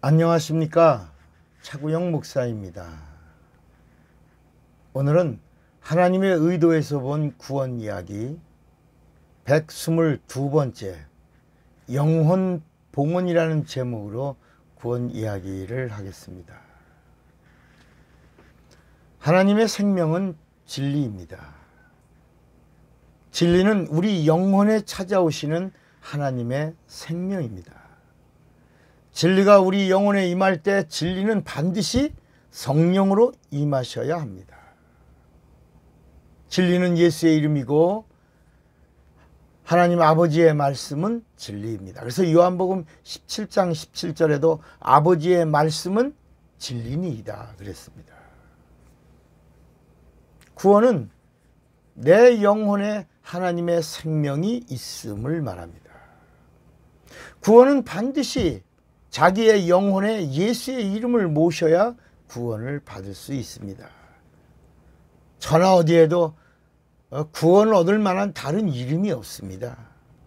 안녕하십니까, 차구영 목사입니다. 오늘은 하나님의 의도에서 본 구원 이야기 122번째 영혼 봉헌이라는 제목으로 구원 이야기를 하겠습니다. 하나님의 생명은 진리입니다. 진리는 우리 영혼에 찾아오시는 하나님의 생명입니다. 진리가 우리 영혼에 임할 때 진리는 반드시 성령으로 임하셔야 합니다. 진리는 예수의 이름이고 하나님 아버지의 말씀은 진리입니다. 그래서 요한복음 17장 17절에도 아버지의 말씀은 진리니이다 그랬습니다. 구원은 내 영혼에 하나님의 생명이 있음을 말합니다. 구원은 반드시 자기의 영혼에 예수의 이름을 모셔야 구원을 받을 수 있습니다. 천하 어디에도 구원을 얻을 만한 다른 이름이 없습니다.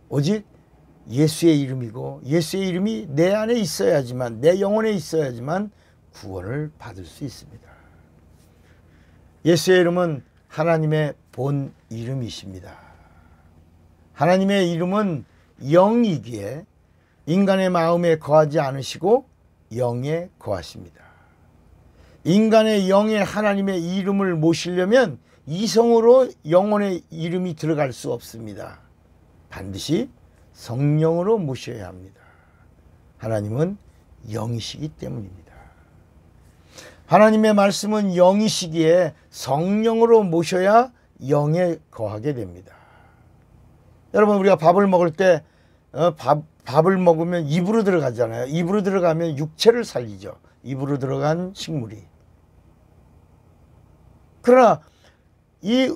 오직 예수의 이름이고 예수의 이름이 내 안에 있어야지만, 내 영혼에 있어야지만 구원을 받을 수 있습니다. 예수의 이름은 하나님의 본 이름이십니다. 하나님의 이름은 영이기에 인간의 마음에 거하지 않으시고 영에 거하십니다. 인간의 영에 하나님의 이름을 모시려면 이성으로 영혼의 이름이 들어갈 수 없습니다. 반드시 성령으로 모셔야 합니다. 하나님은 영이시기 때문입니다. 하나님의 말씀은 영이시기에 성령으로 모셔야 영에 거하게 됩니다. 여러분, 우리가 밥을 먹을 때 밥을 먹으면 입으로 들어가잖아요. 입으로 들어가면 육체를 살리죠. 입으로 들어간 식물이. 그러나 이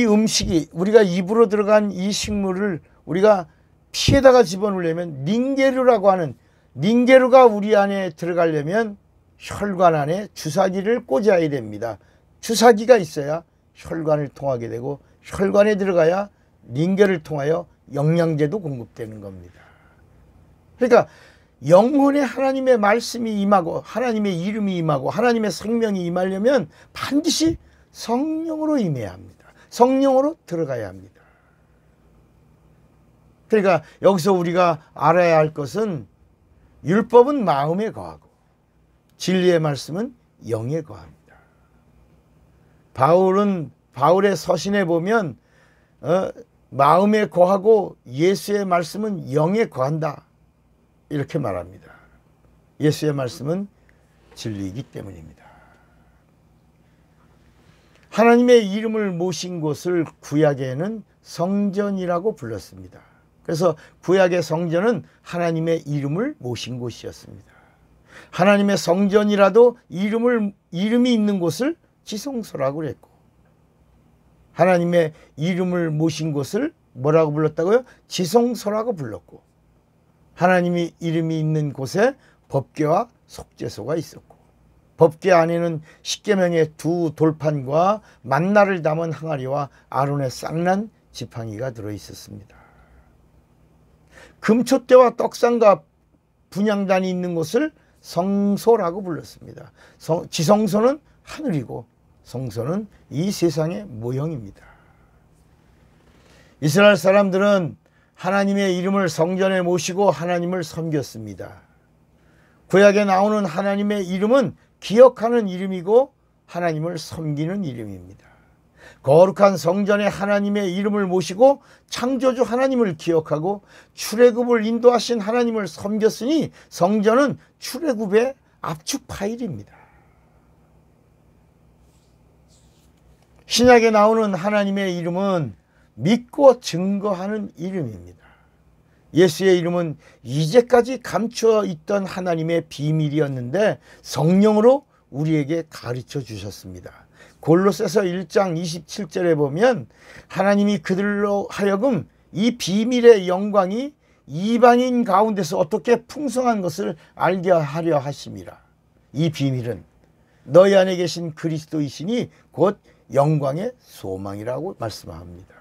음식이, 우리가 입으로 들어간 이 식물을 우리가 피에다가 집어넣으려면 닌게르라고 하는, 닌게르가 우리 안에 들어가려면 혈관 안에 주사기를 꽂아야 됩니다. 주사기가 있어야 혈관을 통하게 되고, 혈관에 들어가야 닌게르를 통하여 영양제도 공급되는 겁니다. 그러니까 영혼에 하나님의 말씀이 임하고 하나님의 이름이 임하고 하나님의 생명이 임하려면 반드시 성령으로 임해야 합니다. 성령으로 들어가야 합니다. 그러니까 여기서 우리가 알아야 할 것은 율법은 마음에 거하고 진리의 말씀은 영에 거합니다. 바울의 서신에 보면 마음에 거하고 예수의 말씀은 영에 거한다 이렇게 말합니다. 예수의 말씀은 진리이기 때문입니다. 하나님의 이름을 모신 곳을 구약에는 성전이라고 불렀습니다. 그래서 구약의 성전은 하나님의 이름을 모신 곳이었습니다. 하나님의 성전이라도 이름이 있는 곳을 지성소라고 그랬고, 하나님의 이름을 모신 곳을 뭐라고 불렀다고요? 지성소라고 불렀고, 하나님의 이름이 있는 곳에 법궤와 속죄소가 있었고, 법궤 안에는 십계명의 두 돌판과 만나를 담은 항아리와 아론의 쌍난 지팡이가 들어있었습니다. 금촛대와 떡상과 분향단이 있는 곳을 성소라고 불렀습니다. 지성소는 하늘이고 성소는 이 세상의 모형입니다. 이스라엘 사람들은 하나님의 이름을 성전에 모시고 하나님을 섬겼습니다. 구약에 나오는 하나님의 이름은 기억하는 이름이고 하나님을 섬기는 이름입니다. 거룩한 성전에 하나님의 이름을 모시고 창조주 하나님을 기억하고 출애굽을 인도하신 하나님을 섬겼으니 성전은 출애굽의 압축 파일입니다. 신약에 나오는 하나님의 이름은 믿고 증거하는 이름입니다. 예수의 이름은 이제까지 감추어 있던 하나님의 비밀이었는데 성령으로 우리에게 가르쳐 주셨습니다. 골로새서 1장 27절에 보면 하나님이 그들로 하여금 이 비밀의 영광이 이방인 가운데서 어떻게 풍성한 것을 알게 하려 하심이라. 이 비밀은 너희 안에 계신 그리스도이시니 곧 영광의 소망이라고 말씀합니다.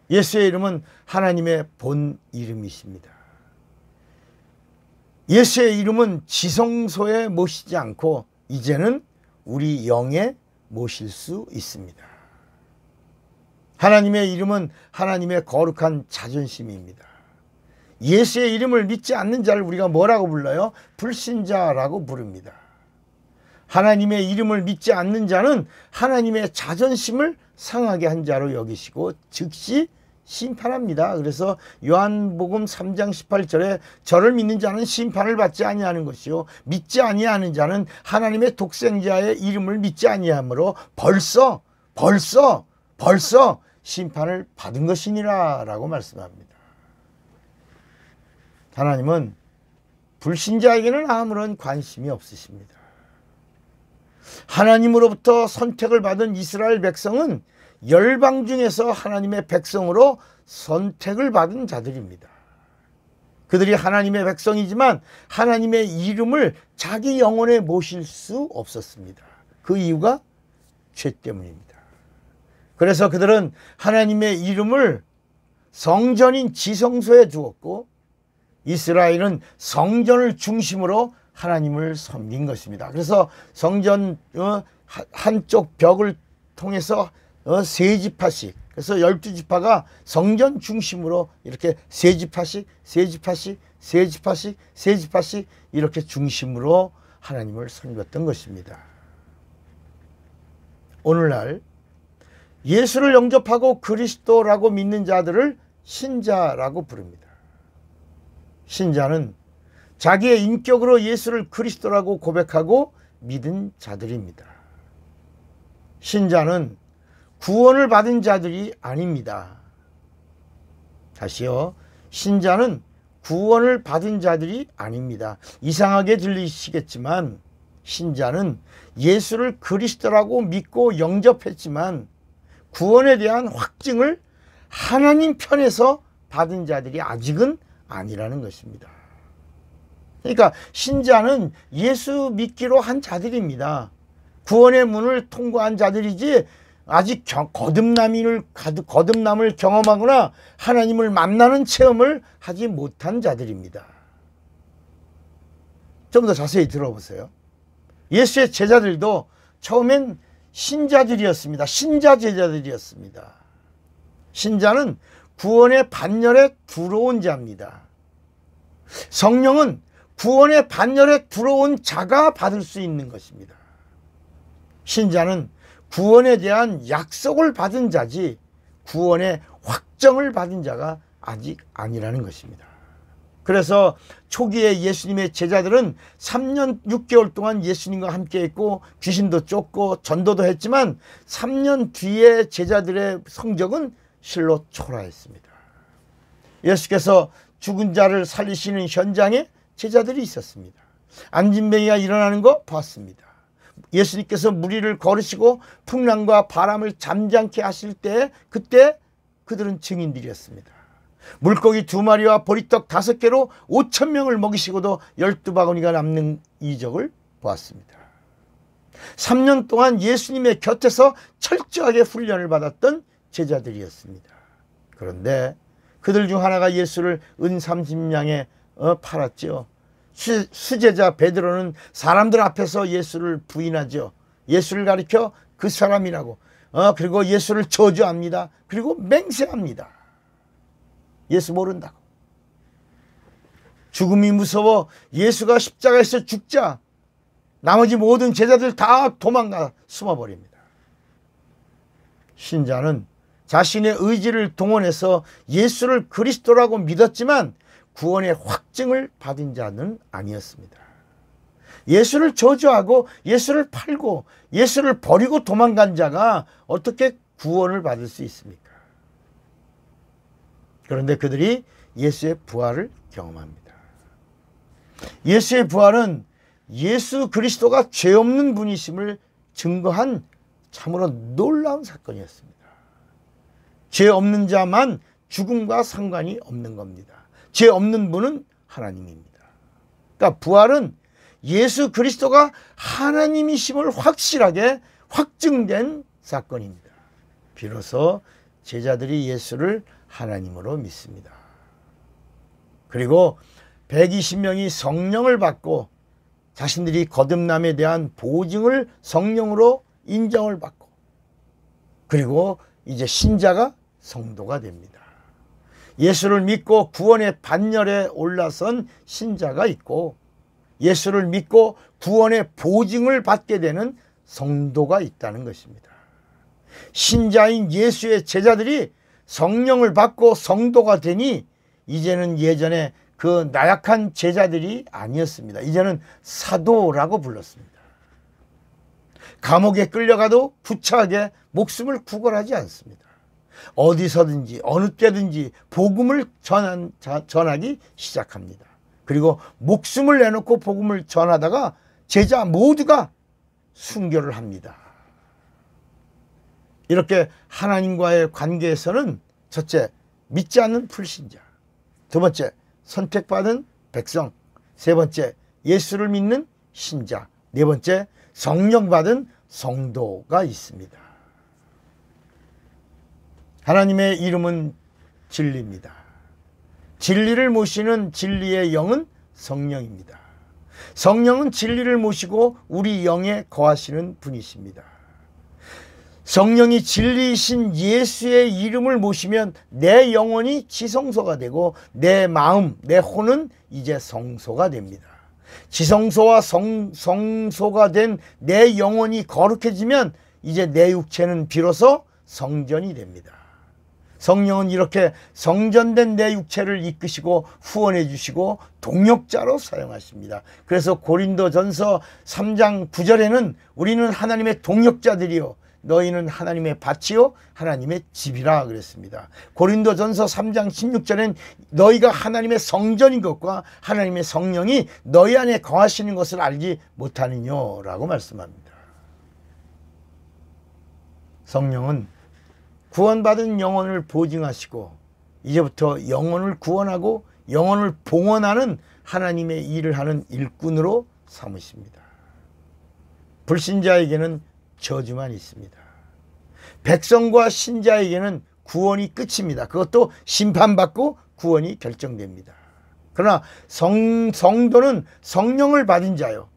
예수의 이름은 하나님의 본 이름이십니다. 예수의 이름은 지성소에 모시지 않고 이제는 우리 영에 모실 수 있습니다. 하나님의 이름은 하나님의 거룩한 자존심입니다. 예수의 이름을 믿지 않는 자를 우리가 뭐라고 불러요? 불신자라고 부릅니다. 하나님의 이름을 믿지 않는 자는 하나님의 자존심을 상하게 한 자로 여기시고 즉시 심판합니다. 그래서 요한복음 3장 18절에 저를 믿는 자는 심판을 받지 아니하는 것이요 믿지 아니하는 자는 하나님의 독생자의 이름을 믿지 아니하므로 벌써 심판을 받은 것이니라 라고 말씀합니다. 하나님은 불신자에게는 아무런 관심이 없으십니다. 하나님으로부터 선택을 받은 이스라엘 백성은 열방 중에서 하나님의 백성으로 선택을 받은 자들입니다. 그들이 하나님의 백성이지만 하나님의 이름을 자기 영혼에 모실 수 없었습니다. 그 이유가 죄 때문입니다. 그래서 그들은 하나님의 이름을 성전인 지성소에 두었고 이스라엘은 성전을 중심으로 하나님을 섬긴 것입니다. 그래서 성전 한쪽 벽을 통해서 세 지파씩, 그래서 12지파가 성전 중심으로 이렇게 세 지파씩 이렇게 중심으로 하나님을 섬겼던 것입니다. 오늘날 예수를 영접하고 그리스도라고 믿는 자들을 신자라고 부릅니다. 신자는 자기의 인격으로 예수를 그리스도라고 고백하고 믿은 자들입니다. 신자는 구원을 받은 자들이 아닙니다. 다시요. 신자는 구원을 받은 자들이 아닙니다. 이상하게 들리시겠지만 신자는 예수를 그리스도라고 믿고 영접했지만 구원에 대한 확증을 하나님 편에서 받은 자들이 아직은 아니라는 것입니다. 그러니까 신자는 예수 믿기로 한 자들입니다. 구원의 문을 통과한 자들이지 아직 거듭남을 경험하거나 하나님을 만나는 체험을 하지 못한 자들입니다. 좀 더 자세히 들어보세요. 예수의 제자들도 처음엔 신자들이었습니다. 신자 제자들이었습니다. 신자는 구원의 반열에 들어온 자입니다. 성령은 구원의 반열에 들어온 자가 받을 수 있는 것입니다. 신자는 구원에 대한 약속을 받은 자지 구원의 확정을 받은 자가 아직 아니라는 것입니다. 그래서 초기에 예수님의 제자들은 3년 6개월 동안 예수님과 함께 했고 귀신도 쫓고 전도도 했지만 3년 뒤에 제자들의 성적은 실로 초라했습니다. 예수께서 죽은 자를 살리시는 현장에 제자들이 있었습니다. 안진뱅이가 일어나는 거 봤습니다. 예수님께서 무리를 걸으시고 풍랑과 바람을 잠잠케 하실 때 그때 그들은 증인들이었습니다. 물고기 2마리와 보리떡 5개로 5,000명을 먹이시고도 12바구니가 남는 이적을 보았습니다. 3년 동안 예수님의 곁에서 철저하게 훈련을 받았던 제자들이었습니다. 그런데 그들 중 하나가 예수를 은 30냥에 팔았죠. 수제자 베드로는 사람들 앞에서 예수를 부인하죠. 예수를 가리켜 그 사람이라고. 그리고 예수를 저주합니다. 그리고 맹세합니다. 예수 모른다고. 죽음이 무서워 예수가 십자가에서 죽자 나머지 모든 제자들 다 도망가 숨어버립니다. 신자는 자신의 의지를 동원해서 예수를 그리스도라고 믿었지만 구원의 확증을 받은 자는 아니었습니다. 예수를 저주하고 예수를 팔고 예수를 버리고 도망간 자가 어떻게 구원을 받을 수 있습니까? 그런데 그들이 예수의 부활을 경험합니다. 예수의 부활은 예수 그리스도가 죄 없는 분이심을 증거한 참으로 놀라운 사건이었습니다. 죄 없는 자만 죽음과 상관이 없는 겁니다. 죄 없는 분은 하나님입니다. 그러니까 부활은 예수 그리스도가 하나님이심을 확실하게 확증된 사건입니다. 비로소 제자들이 예수를 하나님으로 믿습니다. 그리고 120명이 성령을 받고 자신들이 거듭남에 대한 보증을 성령으로 인정을 받고, 그리고 이제 신자가 성도가 됩니다. 예수를 믿고 구원의 반열에 올라선 신자가 있고, 예수를 믿고 구원의 보증을 받게 되는 성도가 있다는 것입니다. 신자인 예수의 제자들이 성령을 받고 성도가 되니 이제는 예전에 그 나약한 제자들이 아니었습니다. 이제는 사도라고 불렀습니다. 감옥에 끌려가도 구차하게 목숨을 구걸하지 않습니다. 어디서든지 어느 때든지 복음을 전하기 시작합니다. 그리고 목숨을 내놓고 복음을 전하다가 제자 모두가 순교를 합니다. 이렇게 하나님과의 관계에서는 첫째, 믿지 않는 불신자, 두 번째, 선택받은 백성, 세 번째, 예수를 믿는 신자, 네 번째, 성령 받은 성도가 있습니다. 하나님의 이름은 진리입니다. 진리를 모시는 진리의 영은 성령입니다. 성령은 진리를 모시고 우리 영에 거하시는 분이십니다. 성령이 진리이신 예수의 이름을 모시면 내 영혼이 지성소가 되고 내 마음, 내 혼은 이제 성소가 됩니다. 지성소와 성소가 된 내 영혼이 거룩해지면 이제 내 육체는 비로소 성전이 됩니다. 성령은 이렇게 성전된 내 육체를 이끄시고 후원해 주시고 동역자로 사용하십니다. 그래서 고린도전서 3장 9절에는 우리는 하나님의 동역자들이요 너희는 하나님의 밭이요 하나님의 집이라 그랬습니다. 고린도전서 3장 16절엔 너희가 하나님의 성전인 것과 하나님의 성령이 너희 안에 거하시는 것을 알지 못하느냐라고 말씀합니다. 성령은 구원받은 영혼을 보증하시고 이제부터 영혼을 구원하고 영혼을 봉헌하는 하나님의 일을 하는 일꾼으로 삼으십니다. 불신자에게는 저주만 있습니다. 백성과 신자에게는 구원이 끝입니다. 그것도 심판받고 구원이 결정됩니다. 그러나 성도는 성령을 받은 자요,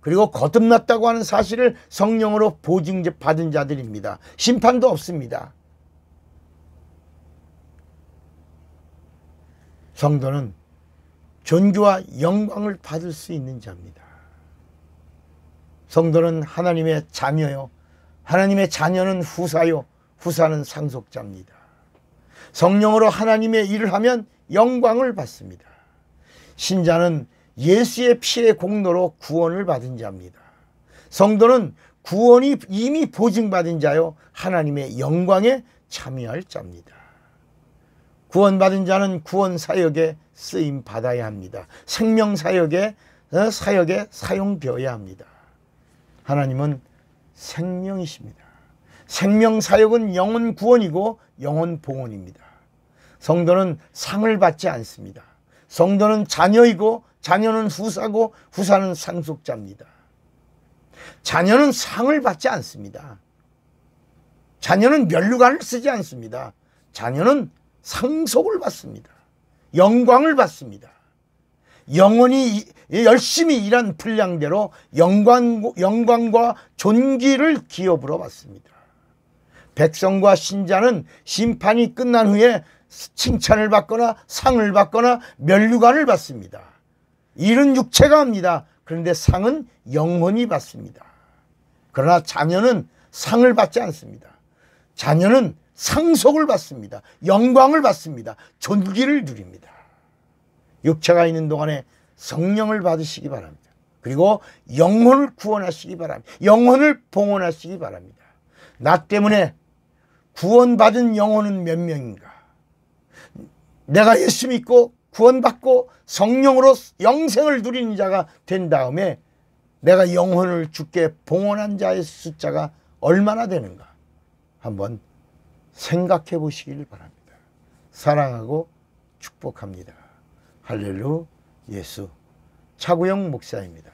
그리고 거듭났다고 하는 사실을 성령으로 보증받은 자들입니다. 심판도 없습니다. 성도는 존귀와 영광을 받을 수 있는 자입니다. 성도는 하나님의 자녀요, 하나님의 자녀는 후사요, 후사는 상속자입니다. 성령으로 하나님의 일을 하면 영광을 받습니다. 신자는 예수의 피의 공로로 구원을 받은 자입니다. 성도는 구원이 이미 보증받은 자요, 하나님의 영광에 참여할 자입니다. 구원받은 자는 구원 사역에 쓰임 받아야 합니다. 생명 사역에 사용되어야 합니다. 하나님은 생명이십니다. 생명 사역은 영혼 구원이고 영혼 봉헌입니다. 성도는 상을 받지 않습니다. 성도는 자녀이고 자녀는 후사고 후사는 상속자입니다. 자녀는 상을 받지 않습니다. 자녀는 면류관을 쓰지 않습니다. 자녀는 상속을 받습니다. 영광을 받습니다. 영혼이 열심히 일한 분량대로 영광과 존귀를 기업으로 받습니다. 백성과 신자는 심판이 끝난 후에 칭찬을 받거나 상을 받거나 면류관을 받습니다. 일은 육체가 합니다. 그런데 상은 영혼이 받습니다. 그러나 자녀는 상을 받지 않습니다. 자녀는 상속을 받습니다. 영광을 받습니다. 존귀를 누립니다. 육체가 있는 동안에 성령을 받으시기 바랍니다. 그리고 영혼을 구원하시기 바랍니다. 영혼을 봉헌하시기 바랍니다. 나 때문에 구원받은 영혼은 몇 명인가? 내가 예수 믿고 구원받고 성령으로 영생을 누리는 자가 된 다음에 내가 영혼을 주께 봉헌한 자의 숫자가 얼마나 되는가? 한번 생각해 보시길 바랍니다. 사랑하고 축복합니다. 할렐루야. 예수. 차구영 목사입니다.